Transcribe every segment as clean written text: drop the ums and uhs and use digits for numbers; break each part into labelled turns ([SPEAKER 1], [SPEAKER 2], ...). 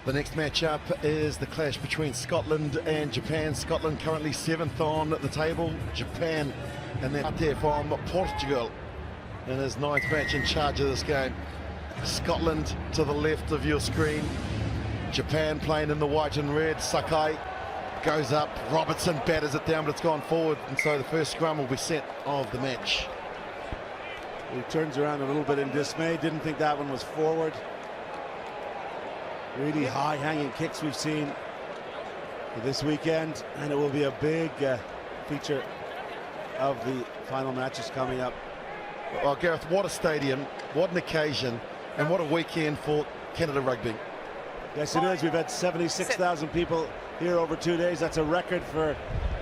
[SPEAKER 1] The next matchup is the clash between Scotland and Japan. Scotland currently 7th on the table. Japan and then up there from Portugal in his 9th match in charge of this game. Scotland to the left of your screen. Japan playing in the white and red. Sakai goes up. Robertson batters it down, but it's gone forward. And so the first scrum will be set of the match.
[SPEAKER 2] He turns around a little bit in dismay. Didn't think that one was forward. Really high-hanging kicks we've seen this weekend, and it will be a big feature of the final matches coming up.
[SPEAKER 1] Well, Gareth, what a stadium, what an occasion, and what a weekend for Canada Rugby.
[SPEAKER 2] Yes, it is. We've had 76,000 people here over 2 days. That's a record for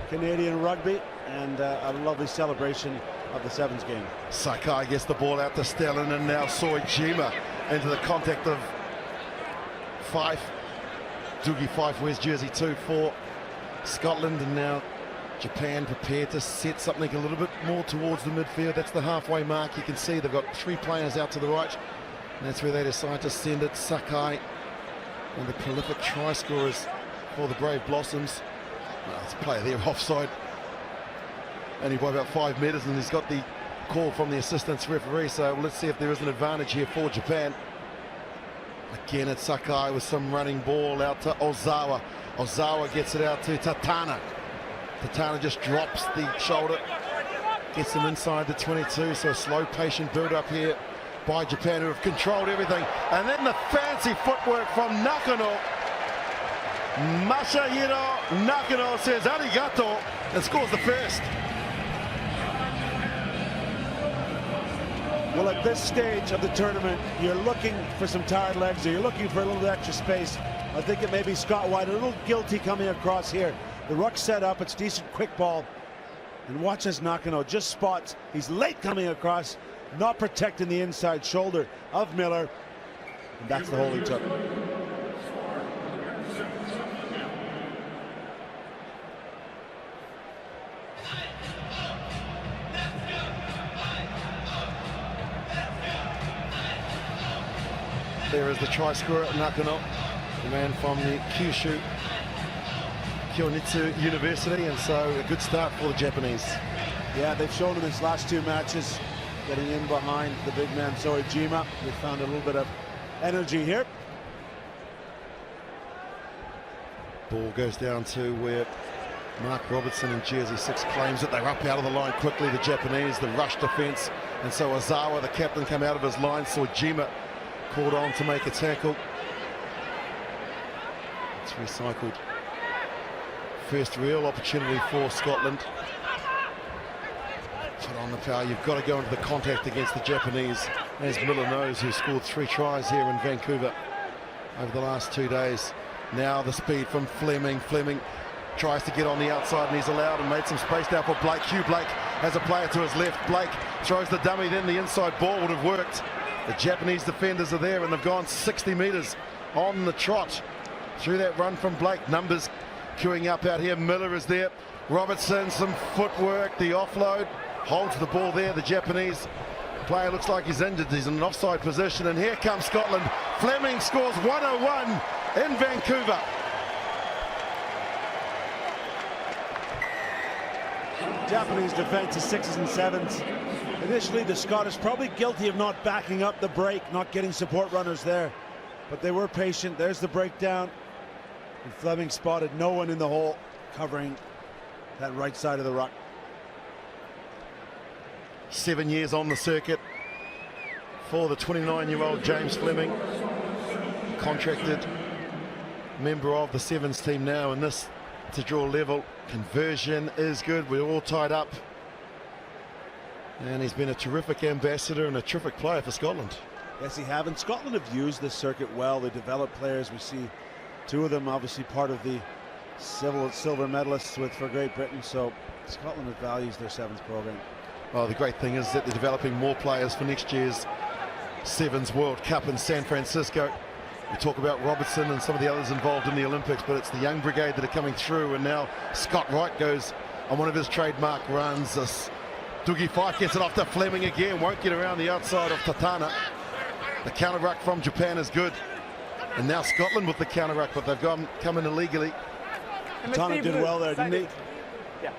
[SPEAKER 2] Canadian rugby, and a lovely celebration of the Sevens game.
[SPEAKER 1] Sakai gets the ball out to Stellan, and now Soijima into the contact of Fife. Dougie Fife wears jersey 2 for Scotland, and now Japan prepared to set something a little bit more towards the midfield. That's the halfway mark. You can see they've got 3 players out to the right, and that's where they decide to send it. Sakai, and the prolific try scorers for the Brave Blossoms. Well, it's a player there offside, only by about 5 metres, and he's got the call from the assistance referee. So let's see if there is an advantage here for Japan. Again, it's Sakai with some running ball out to Ozawa. Ozawa gets it out to Tatana. Tatana just drops the shoulder, gets him inside the 22. So a slow, patient build up here by Japan, who have controlled everything. And then the fancy footwork from Nakano. Masahiro Nakano says arigato and scores the first.
[SPEAKER 2] Well, at this stage of the tournament, you're looking for some tired legs, or you're looking for a little extra space. I think it may be Scott White, a little guilty coming across here. The ruck set up, it's decent quick ball. And watch as Nakano just spots. He's late coming across, not protecting the inside shoulder of Miller. And that's the hole he took.
[SPEAKER 1] There is the try scorer, Nakano, the man from the Kyushu Kyoritsu University, and so a good start for the Japanese.
[SPEAKER 2] Yeah, they've shown in his last 2 matches, getting in behind the big man Soijima. They found a little bit of energy here.
[SPEAKER 1] Ball goes down to where Mark Robertson in jersey 6 claims it. They're up out of the line quickly, the Japanese, the rush defence, and so Ozawa, the captain, come out of his line. Soijima called on to make a tackle. It's recycled. First real opportunity for Scotland. Put on the power. You've got to go into the contact against the Japanese, as Miller knows, who scored 3 tries here in Vancouver over the last 2 days. Now the speed from Fleming. Fleming tries to get on the outside, and he's allowed, and made some space now for Blake. Hugh Blake has a player to his left. Blake throws the dummy, then the inside ball would have worked. The Japanese defenders are there, and they've gone 60 metres on the trot through that run from Blake. Numbers queuing up out here. Miller is there. Robertson, some footwork. The offload holds the ball there. The Japanese player looks like he's injured. He's in an offside position, and here comes Scotland. Fleming scores 101 in Vancouver.
[SPEAKER 2] Japanese defense is 6s and 7s. Initially, the Scottish probably guilty of not backing up the break, not getting support runners there, but they were patient. There's the breakdown, and Fleming spotted no one in the hole covering that right side of the ruck.
[SPEAKER 1] 7 years on the circuit for the 29-year-old James Fleming, contracted member of the Sevens team now, and this to draw level. Conversion is good. We're all tied up. And he's been a terrific ambassador and a terrific player for Scotland.
[SPEAKER 2] Yes, he have. And Scotland have used this circuit well. They develop players. We see 2 of them obviously part of the silver medalists for Great Britain. So Scotland values their Sevens program.
[SPEAKER 1] Well, the great thing is that they're developing more players for next year's Sevens World Cup in San Francisco. We talk about Robertson and some of the others involved in the Olympics, but it's the young brigade that are coming through. And now Scott Wright goes on one of his trademark runs. Dougie Fife gets it off to Fleming again, won't get around the outside of Tatana. The counter ruck from Japan is good. And now Scotland with the counter-ruck, but they've come in illegally.
[SPEAKER 2] Tonic did well there, didn't he?
[SPEAKER 3] Yeah.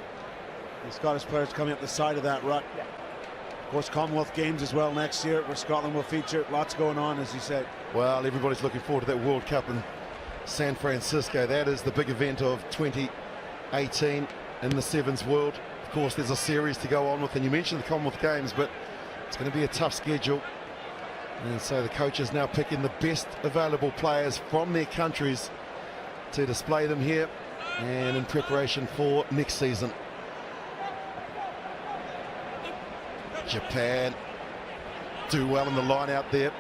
[SPEAKER 2] The Scottish players coming up the side of that ruck.
[SPEAKER 3] Yeah.
[SPEAKER 2] Of course, Commonwealth Games as well next year, where Scotland will feature. Lots going on, as you said.
[SPEAKER 1] Well, everybody's looking forward to that World Cup in San Francisco. That is the big event of 2018 in the Sevens world. Of course, there's a series to go on with, and you mentioned the Commonwealth Games, but it's going to be a tough schedule. And so the coach is now picking the best available players from their countries to display them here and in preparation for next season. Japan do well in the line out there.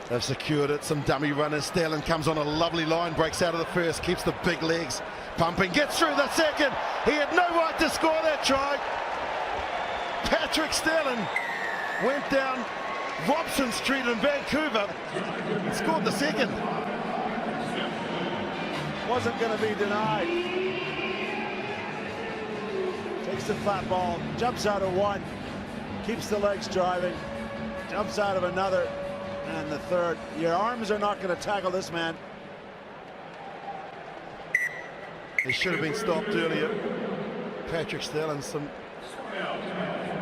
[SPEAKER 1] They've secured it. Some dummy runners. Stellan comes on a lovely line, breaks out of the first, keeps the big legs pumping, gets through the second. He had no right to score that try. Patrick Stellan went down Robson Street in Vancouver and scored the second.
[SPEAKER 2] Wasn't going to be denied. Takes the flat ball, jumps out of one, keeps the legs driving, jumps out of another, and the third. Your arms are not going to tackle this man.
[SPEAKER 1] He should have been stopped earlier. Patrick Stellan, some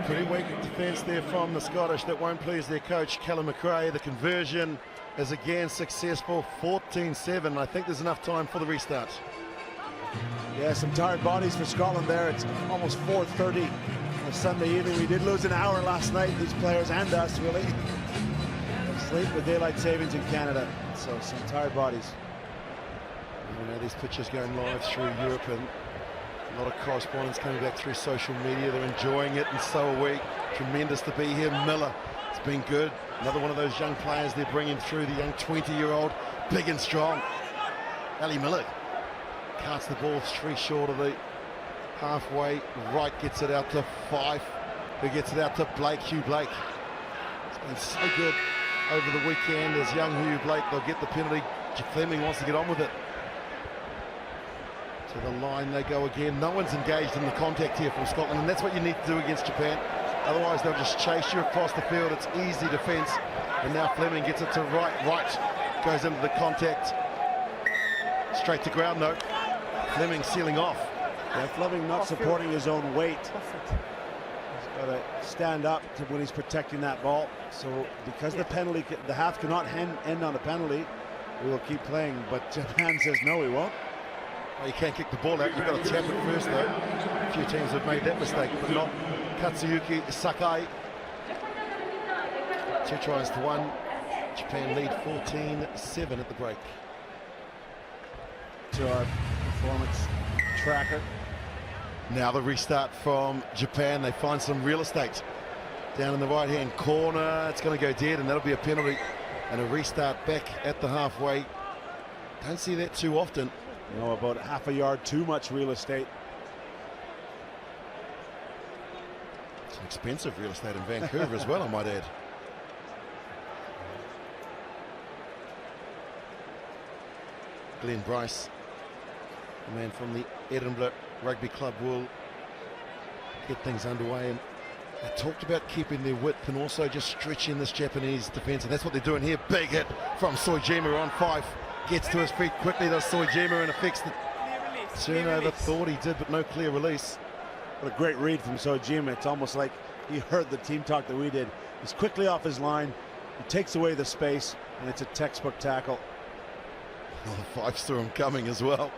[SPEAKER 1] pretty weak defence there from the Scottish that won't please their coach, Callum McRae. The conversion is again successful, 14-7. I think there's enough time for the restart.
[SPEAKER 2] Yeah, some tired bodies for Scotland there. It's almost 4:30 on a Sunday evening. We did lose an hour last night, these players and us, really. Sleep with daylight savings in Canada, so some tired bodies.
[SPEAKER 1] You know, these pictures going live through Europe, and a lot of correspondents coming back through social media. They're enjoying it, and so are we. Tremendous to be here. Miller, it's been good. Another one of those young players they're bringing through, the young 20-year-old, big and strong. Ali Miller carts the ball 3 short of the halfway. Wright gets it out to Fife, who gets it out to Blake, Hugh Blake. It's been so good over the weekend as young Hugh Blake. They'll get the penalty. Fleming wants to get on with it. To the line they go again. No one's engaged in the contact here from Scotland, and that's what you need to do against Japan. Otherwise they'll just chase you across the field. It's easy defence. And now Fleming gets it to Wright. Wright goes into the contact. Straight to ground though. Fleming sealing off.
[SPEAKER 2] Yeah, Fleming not supporting his own weight. He's got to stand up to when he's protecting that ball. So because the penalty, the half cannot end on a penalty, we will keep playing. But Japan says no, we won't.
[SPEAKER 1] Well, you can't kick the ball out. You've got to tap it first though. A few teams have made that mistake, but not Katsuyuki Sakai. 2 tries to 1. Japan lead 14-7 at the break.
[SPEAKER 2] To our performance tracker.
[SPEAKER 1] Now the restart from Japan. They find some real estate down in the right-hand corner. It's going to go dead, and that'll be a penalty. And a restart back at the halfway. Don't see that too often.
[SPEAKER 2] You know, about half a yard too much real estate.
[SPEAKER 1] Some expensive real estate in Vancouver as well, I might add. Glenn Bryce, the man from the Edinburgh Rugby Club, will get things underway. And they talked about keeping their width and also just stretching this Japanese defence, and that's what they're doing here. Big hit from Soijima on Fife. Gets to his feet quickly, does Soijima, and affects the turnover. Thought he did, but no clear release.
[SPEAKER 2] What a great read from Soijima. It's almost like he heard the team talk that we did. He's quickly off his line. He takes away the space, and it's a textbook tackle.
[SPEAKER 1] Oh, Fife saw him coming as well.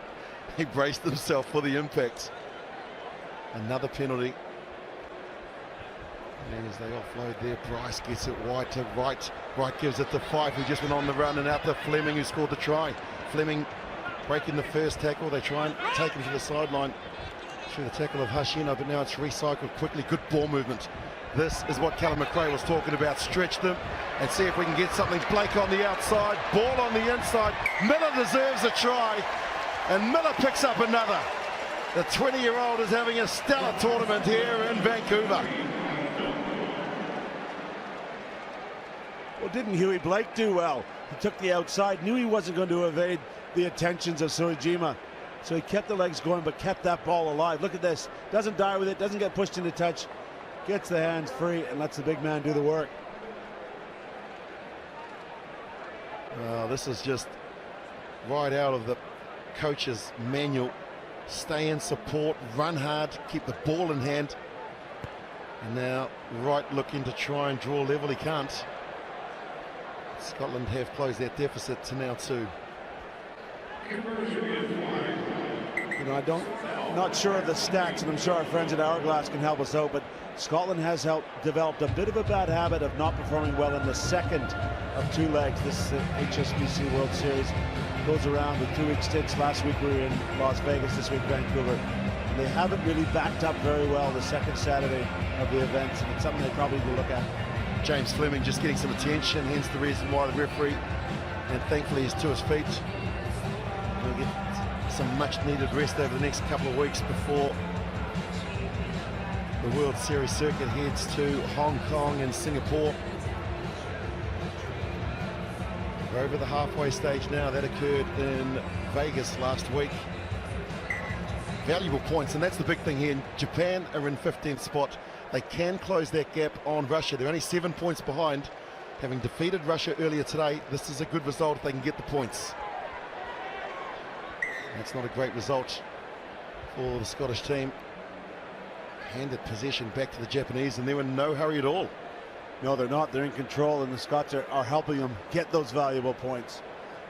[SPEAKER 1] He braced himself for the impact. Another penalty. And as they offload there, Bryce gets it wide to Wright. Wright gives it to Fife, who just went on the run, and out to Fleming, who scored the try. Fleming breaking the first tackle. They try and take him to the sideline through the tackle of Hashino, but now it's recycled quickly. Good ball movement. This is what Callum McRae was talking about. Stretch them and see if we can get something. Blake on the outside, ball on the inside. Miller deserves a try, and Miller picks up another. The 20-year-old is having a stellar tournament here in Vancouver.
[SPEAKER 2] Well, didn't Huey Blake do well? He took the outside, knew he wasn't going to evade the attentions of Soijima. So he kept the legs going, but kept that ball alive. Look at this. Doesn't die with it, doesn't get pushed into touch. Gets the hands free and lets the big man do the work.
[SPEAKER 1] This is just right out of the coach's manual. Stay in support, run hard, keep the ball in hand. And now Wright looking to try and draw level. He can't. Scotland have closed that deficit to now 2.
[SPEAKER 2] You know, not sure of the stats, and I'm sure our friends at Hourglass can help us out, but Scotland has developed a bit of a bad habit of not performing well in the second of 2 legs. This HSBC World Series goes around with 2-week stints. Last week we were in Las Vegas, this week Vancouver. And they haven't really backed up very well the second Saturday of the events, and it's something they probably need to look at.
[SPEAKER 1] James Fleming just getting some attention, hence the reason why the referee, and thankfully he's to his feet. He'll get some much needed rest over the next couple of weeks before the World Series circuit heads to Hong Kong and Singapore. We're over the halfway stage now. That occurred in Vegas last week. Valuable points, and that's the big thing here. Japan are in 15th spot. They can close that gap on Russia. They're only 7 points behind, having defeated Russia earlier today. This is a good result if they can get the points. That's not a great result for the Scottish team. Handed possession back to the Japanese, and they're in no hurry at all.
[SPEAKER 2] No, they're not. They're in control, and the Scots are helping them get those valuable points.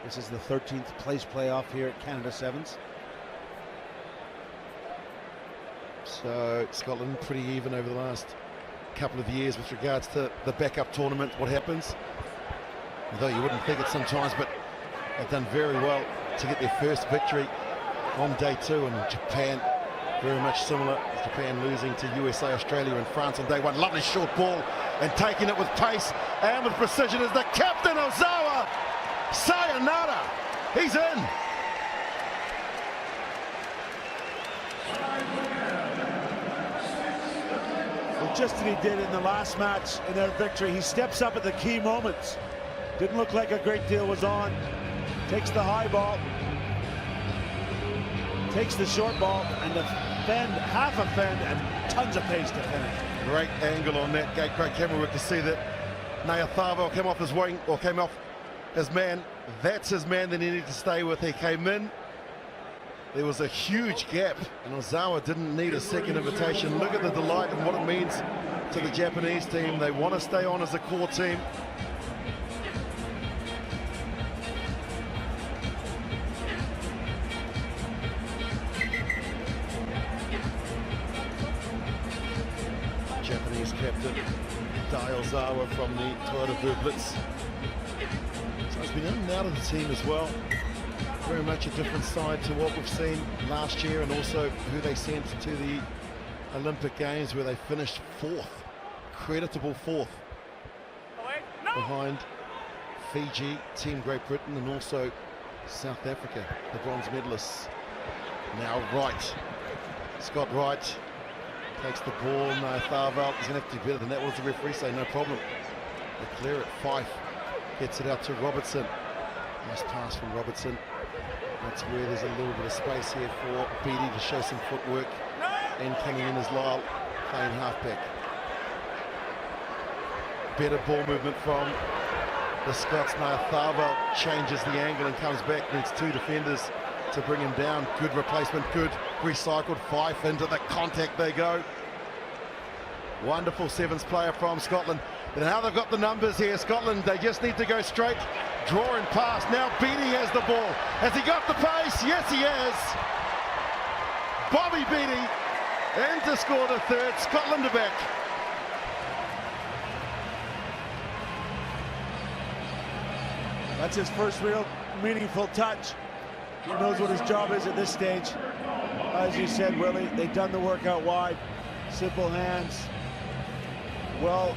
[SPEAKER 2] This is the 13th place playoff here at Canada Sevens.
[SPEAKER 1] So Scotland pretty even over the last couple of years with regards to the backup tournament, what happens. Although you wouldn't think it sometimes, but they've done very well to get their first victory on day 2, and Japan very much similar. Japan losing to USA, Australia and France on day 1. Lovely short ball, and taking it with pace and with precision is the captain Ozawa. Sayonara, he's in.
[SPEAKER 2] Well, just as he did in the last match in their victory, he steps up at the key moments. Didn't look like a great deal was on. Takes the high ball, takes the short ball, and defend, half a fend, and tons of pace to finish.
[SPEAKER 1] Great angle on that gate, great camera work to see that Nayathawa came off his wing, or came off his man. That's his man that he needed to stay with. He came in. There was a huge gap, and Ozawa didn't need a second invitation. Look at the delight and what it means to the Japanese team. They want to stay on as a core team. Japanese captain Dai Ozawa from the Toyota Blitz. So he's been in and out of the team as well. Very much a different side to what we've seen last year, and also who they sent to the Olympic Games, where they finished 4th, creditable 4th, behind Fiji, Team Great Britain, and also South Africa, the bronze medalists. Now Wright, Scott Wright takes the ball. Nayathawa is going to have to do better than that. Was the referee say no problem? They clear it. Fife gets it out to Robertson. Nice pass from Robertson. That's where there's a little bit of space here for Beattie to show some footwork. And coming in as Lyle, playing halfback. Better ball movement from the Scots. Nayathawa changes the angle and comes back. Needs 2 defenders to bring him down. Good replacement, good recycled. Fife into the contact they go. Wonderful sevens player from Scotland. But now they've got the numbers here. Scotland, they just need to go straight. Draw and pass. Now Beattie has the ball. Has he got the pace? Yes, he has. Bobby Beattie in to score the 3rd. Scotland are back.
[SPEAKER 2] That's his first real meaningful touch. He knows what his job is at this stage. As you said, Willie, they've done the work out wide. Simple hands. Well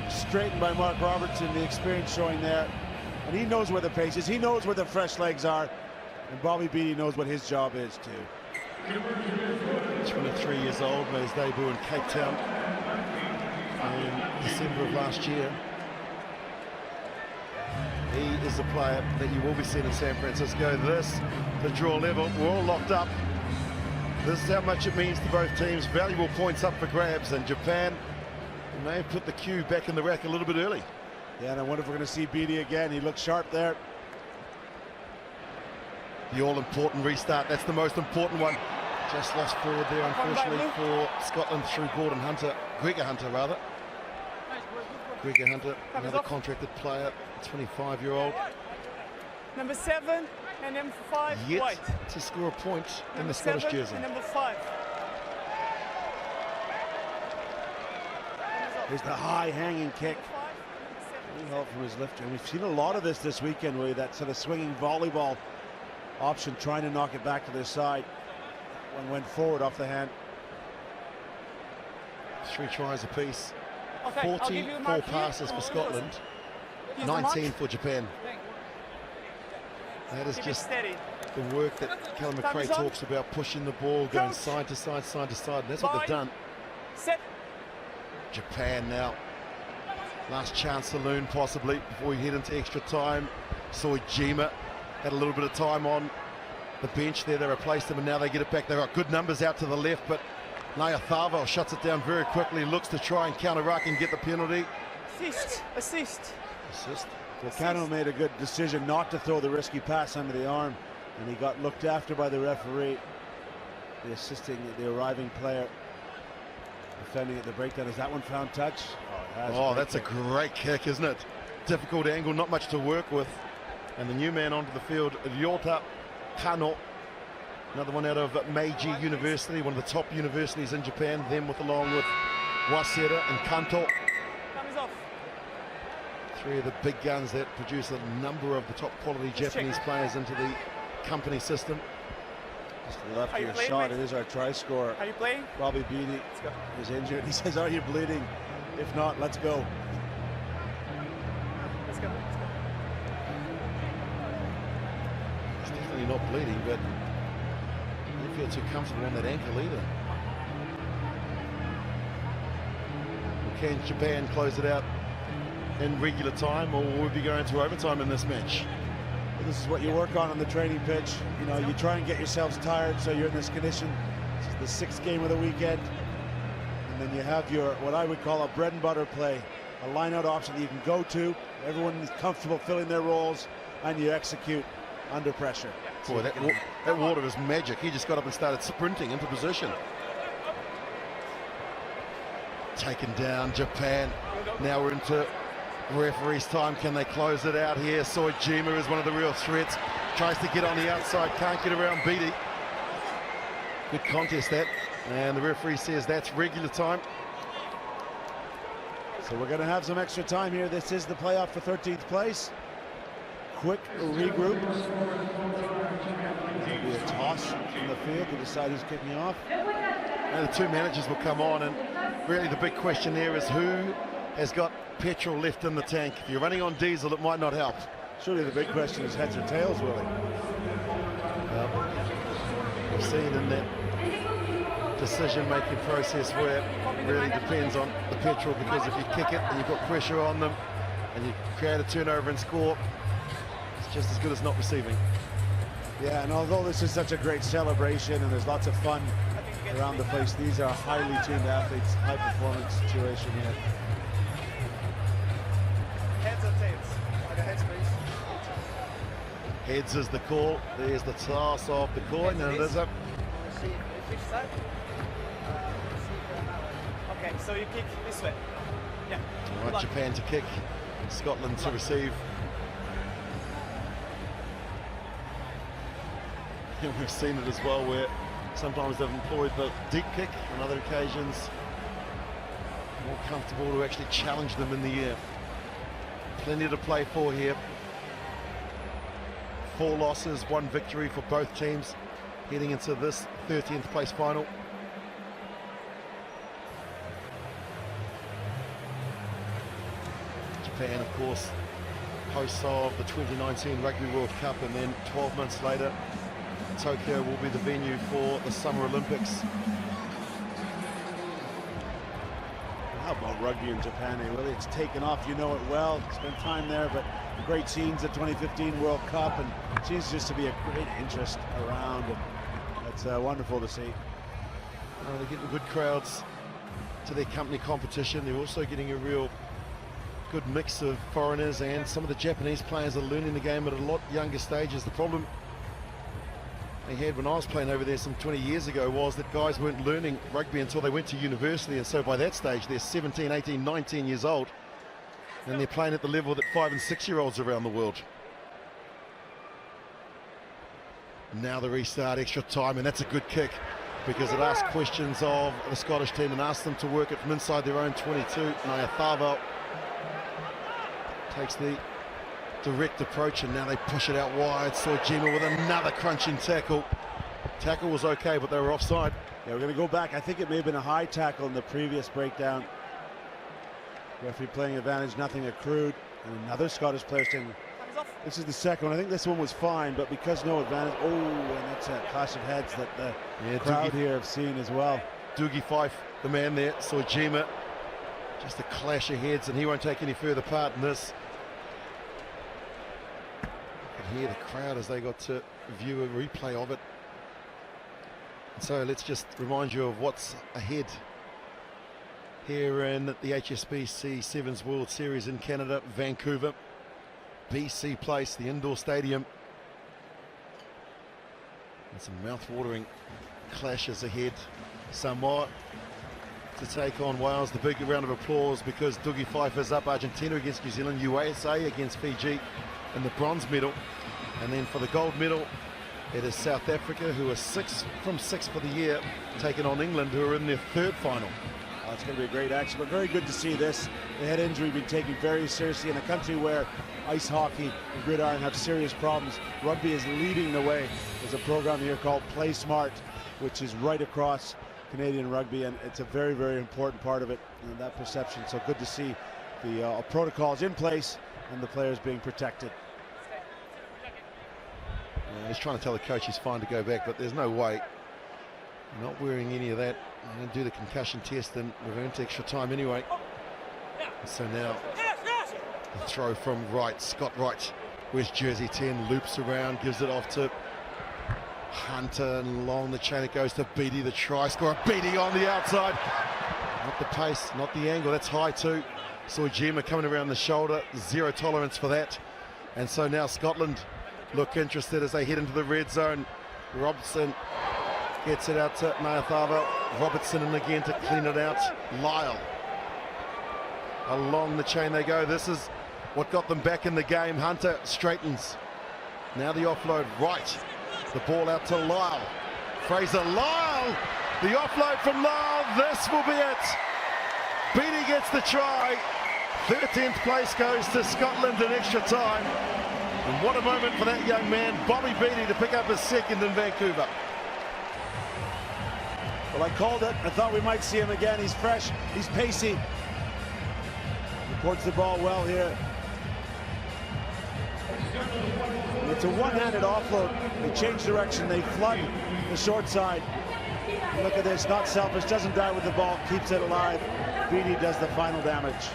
[SPEAKER 2] straightened by Mark Robertson, the experience showing there. And he knows where the pace is. He knows where the fresh legs are. And Bobby Beattie knows what his job is, too.
[SPEAKER 1] 23 years old, made his debut in Cape Town in December of last year. He is a player that you will be seeing in San Francisco. This, the draw level, we're all locked up. This is how much it means to both teams. Valuable points up for grabs, and Japan may have put the cue back in the rack a little bit early.
[SPEAKER 2] Yeah, and I wonder if we're going to see Beattie again. He looks sharp there.
[SPEAKER 1] The all-important restart. That's the most important one. Just lost forward there, unfortunately, for Scotland through Gregor Hunter, Gregor Hunter, another contracted player, 25-year-old.
[SPEAKER 3] Number 7 and number 5,
[SPEAKER 1] yet
[SPEAKER 3] white.
[SPEAKER 1] To score a point in
[SPEAKER 3] Number
[SPEAKER 1] the Scottish
[SPEAKER 3] 7
[SPEAKER 1] jersey.
[SPEAKER 3] and number 5.
[SPEAKER 2] Here's the high hanging kick. Good help from his lifter. And we've seen a lot of this weekend, with that sort of swinging volleyball option, trying to knock it back to their side. One went forward off the hand.
[SPEAKER 1] 3 tries apiece.
[SPEAKER 3] Okay,
[SPEAKER 1] 44 passes for Scotland, 19 for Japan. That is just the work that Callum McRae talks about, pushing the ball, going side to side, side to side. And that's what they've done.
[SPEAKER 3] Set.
[SPEAKER 1] Japan now. Last chance saloon possibly before we head into extra time. Soijima had a little bit of time on the bench there. They replaced him and now they get it back. They've got good numbers out to the left, but Nayatharval shuts it down very quickly, looks to try and counter-ruck and get the penalty.
[SPEAKER 3] Assist.
[SPEAKER 2] Well, Cano made a good decision not to throw the risky pass under the arm, and he got looked after by the referee. The arriving player defending at the breakdown. Has that one found touch?
[SPEAKER 1] Oh, that's a great kick, isn't it? Difficult angle, not much to work with. And the new man onto the field, Ryota Kano. Another one out of Meiji University, one of the top universities in Japan. Them along with Waseda and Kanto. Three of the big guns that produce a number of the top quality Japanese players into the company system.
[SPEAKER 2] Just to the left of your shot, it is our try scorer.
[SPEAKER 3] Are you playing?
[SPEAKER 2] Robbie Beattie is injured. He says, are you bleeding? If not, let's go.
[SPEAKER 3] Let's go.
[SPEAKER 1] He's definitely not bleeding, but I don't feel too comfortable on that ankle either. Well, can Japan close it out in regular time, or will we be going to overtime in this match?
[SPEAKER 2] This is what you work on the training pitch. You know, you try and get yourselves tired so you're in this condition. This is the 6th game of the weekend. And then you have your, what I would call a bread and butter play, a line-out option that you can go to. Everyone is comfortable filling their roles, and you execute under pressure.
[SPEAKER 1] Boy, that water is magic. He just got up and started sprinting into position. Taken down, Japan. Now we're into referee's time. Can they close it out here? Soijima is one of the real threats. Tries to get on the outside, can't get around Beattie. Good contest that. And the referee says that's regular time.
[SPEAKER 2] So we're going to have some extra time here. This is the playoff for 13th place. Quick regroup. There'll be a toss from the field to decide who's kicking off.
[SPEAKER 1] And the 2 managers will come on, and really the big question there is who has got petrol left in the tank. If you're running on diesel, it might not help.
[SPEAKER 2] Surely the big question is heads or tails, Willie.
[SPEAKER 1] We've seen in that decision-making process where it really depends on the petrol, because if you kick it and you've got pressure on them and you create a turnover and score, it's just as good as not receiving.
[SPEAKER 2] Yeah, and although this is such a great celebration and there's lots of fun around the place, these are highly tuned athletes, high performance situation here.
[SPEAKER 3] Heads or tails? Heads, please.
[SPEAKER 1] Heads is the call. There's the toss of the coin, and it is up.
[SPEAKER 3] Which side? Okay, so you kick this way. Yeah.
[SPEAKER 1] All right, Japan to kick, Scotland to receive. And we've seen it as well, where sometimes they've employed the deep kick, on other occasions more comfortable to actually challenge them in the air. Plenty to play for here. 4 losses, 1 victory for both teams heading into this 13th place final. Japan, of course, hosts of the 2019 Rugby World Cup, and then 12 months later, Tokyo will be the venue for the Summer Olympics.
[SPEAKER 2] How about rugby in Japan, Willie? It's taken off, you know it well. Spent time there, but great scenes at 2015 World Cup, and it seems just to be a great interest around, and it's wonderful to see.
[SPEAKER 1] They're getting good crowds to their company competition. They're also getting a real good mix of foreigners, and some of the Japanese players are learning the game at a lot younger stages. The problem they had when I was playing over there some 20 years ago was that guys weren't learning rugby until they went to university, and so by that stage they're 17, 18, 19 years old, and they're playing at the level that 5- and 6-year-olds around the world. Now the restart, extra time, and that's a good kick because it asks questions of the Scottish team and asks them to work it from inside their own 22. Naya takes the direct approach, and now they push it out wide. Soijima with another crunching tackle. Tackle was okay, but they were offside.
[SPEAKER 2] Yeah, we're going to go back. I think it may have been a high tackle in the previous breakdown. Referee playing advantage, nothing accrued. And another Scottish player saying, this is the second one. I think this one was fine, but because no advantage. Oh, and that's a clash of heads that the crowd here have seen as well.
[SPEAKER 1] Doogie Fife, the man there, Soijima. Just a clash of heads, and he won't take any further part in this. Hear the crowd as they got to view a replay of it. So let's just remind you of what's ahead here in the HSBC Sevens World Series in Canada, Vancouver, BC Place, the indoor stadium. And some mouth-watering clashes ahead. Samoa to take on Wales. The big round of applause because Doogie Fife is up. Argentina against New Zealand, USA against Fiji in the bronze medal. And then for the gold medal, it is South Africa, who are 6 from 6 for the year, taking on England, who are in their third final.
[SPEAKER 2] Oh, it's going to be a great action, but very good to see this. The head injury being taken very seriously in a country where ice hockey and gridiron have serious problems. Rugby is leading the way. There's a program here called Play Smart, which is right across Canadian rugby, and it's a very, very important part of it, and that perception. So good to see the protocols in place and the players being protected.
[SPEAKER 1] He's trying to tell the coach he's fine to go back, but there's no way. Not wearing any of that. I'm going to do the concussion test and revert to extra time anyway. And so now the throw from Wright, Scott Wright, wears jersey 10, loops around, gives it off to Hunter, and along the chain it goes to Beattie, the try scorer. Beattie on the outside. Not the pace, not the angle, that's high too. Soijima coming around the shoulder, zero tolerance for that. And so now Scotland look interested as they head into the red zone. Robertson gets it out to Nayatava. Robertson in again to clean it out. Lyle. Along the chain they go. This is what got them back in the game. Hunter straightens. Now the offload right. The ball out to Lyle. Fraser Lyle. The offload from Lyle. This will be it. Beattie gets the try. 13th place goes to Scotland in extra time. And what a moment for that young man, Bobby Beattie, to pick up his second in Vancouver.
[SPEAKER 2] Well, I called it. I thought we might see him again. He's fresh. He's pacey. Reports the ball well here. It's a one-handed offload. They change direction. They flood the short side. Look at this. Not selfish. Doesn't die with the ball. Keeps it alive. Beattie does the final damage.